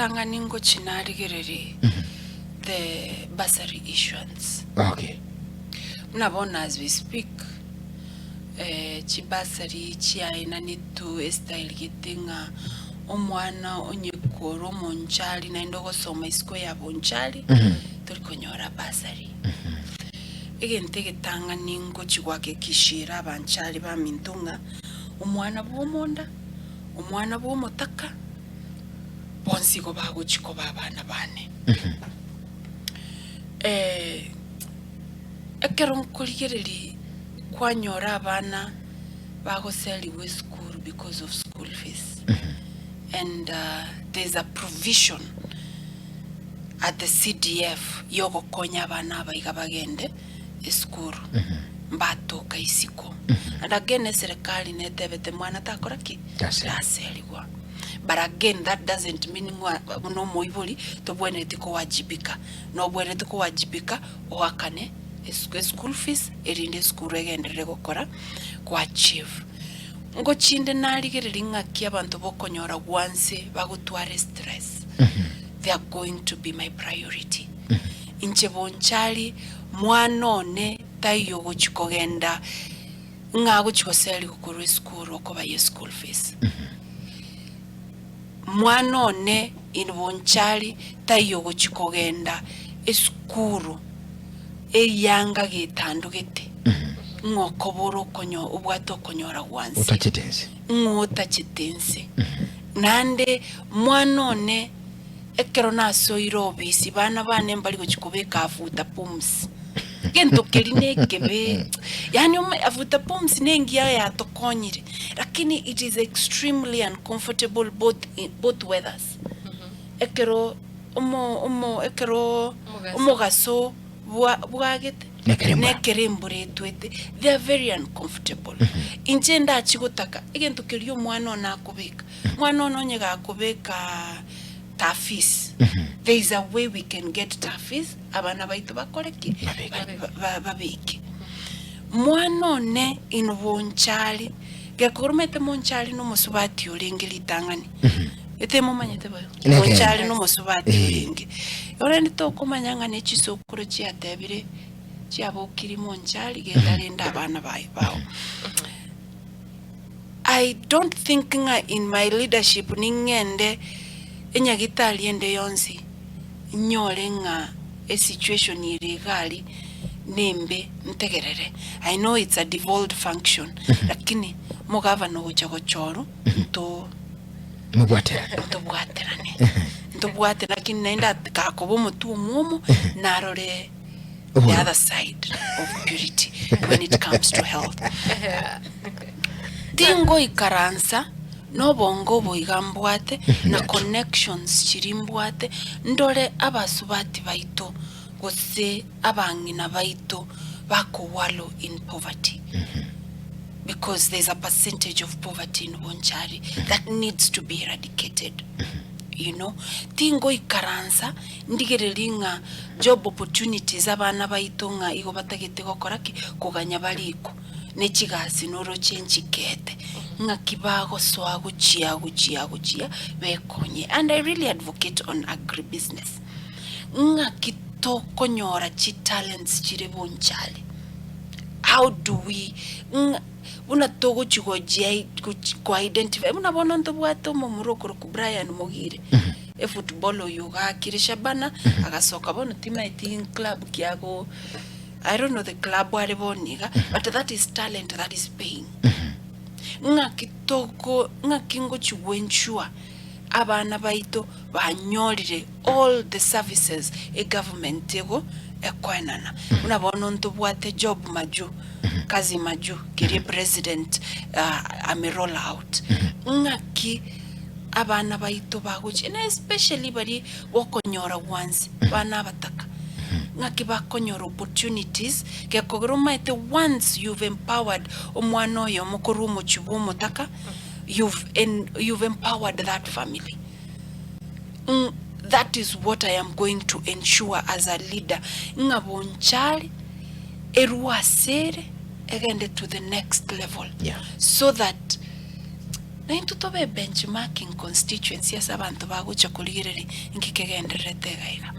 Tanganingo chinarigereri the bursary issuance. Okay. Mnabona as we speak, chibasari chiaina nitu estyle gitinga omwana onyekoro monchali na indogo soma isko ya bonchali turi konyora basari. Egente getanganingo chigwake kishira abanchali ba mintunga omwana bw'omonda omwana bw'omotaka bonsigo baguchiko babana bane. Ekero nkoligereri kwanyora abana bagoseliwe school because of school fees. And there's a provision at the CDF yogo konya abana abaiga bagende school. Mbatoka isiko. And again serikali netebete mwana takoraki taseliwa. But again, that doesn't mean no moibuli to bwene tiko wajibika. No bwene tiko wajibika wakane school fees erinde school egendere gukora kwa achieve. Ngo chinde naligereri ngaki abantu bokonyora once bagutware stress. They are going to be my priority. Inche bonchali mwanone tayo gochikogenda ngago chikoseli gukuru school okoba ye school fees. Mwanone inbonchali tayo gochikogenda eskuru eyanga getandugete ngokoboro konyo ubwato konyora wansi utachitense ngotachitense nande mwanone ekero naso irobisi bana bane mbali gochikobeka afuta pumsi gento keline kebe yani afuta pumsi nengia ya tokonyire lakini it is extremely uncomfortable both weathers. Ekero ekero gaso bwagete nekerembure twete they are very uncomfortable. Injenda achigotaka egento kerio mwana na akobeka mwana onye ga akobeka tafis. There is a way we can get tafis abana baitu bakoreki babeke mwanone inbonchali gekorumete monchali no musubati olengeli tangani ete momanyete bayo monchali no musubati olenge ora ndito manyanga ne chisokuro chiatebire chiabokiri monchali gendarenda abana bayo. I don't think in my leadership ningende enyagitali ende yonsi nyore nga a situation illegali nembe ntegerere. I know it's a devolved function lakini mugava no gochoro nto bwate lakini naenda kakobo mutu mumu narore the other side of purity when it comes to health. Tingo ikaransa no bongo boigambwate na connections chirimbwate ndore abasubati baito gose abangina baito bako walo in poverty. Because there's a percentage of poverty in Bonchari that needs to be eradicated. You know, tingo ikaransa ndigereringa job opportunities abana baitonga igo batagete gokoraki kuganya bariko nechigasi noro chenchi kete nga kibago swago chia bekonye. And I really advocate on agribusiness nga kitoko nyora chi talents chire Bonchari. How do we una togo chigojia kwa identify una bono ndo bwato mo murokoro ku Brian Mogire e football yoga kirisha bana agasoka bono tima team club kiago. I don't know the club where boniga but that is talent that is paying. Nga kitoko nga kingo chigwenchua abana baito banyorire all the services a government ego ekwanana una bono ndo bwate job maju kazi maju kiri president ame roll out ngaki abana baito baguchi and especially bari wokonyora once bana bataka ngaki bakonyora opportunities ke kogromete once you've empowered omwana oyo mukorumo chibumo taka you've empowered that family. That is what I am going to ensure as a leader. Ngabonchali eruasere egende to the next level. Yeah. So that na into tobe benchmarking constituency asa abantu bagucha kuligireri ngikegenderete gaiga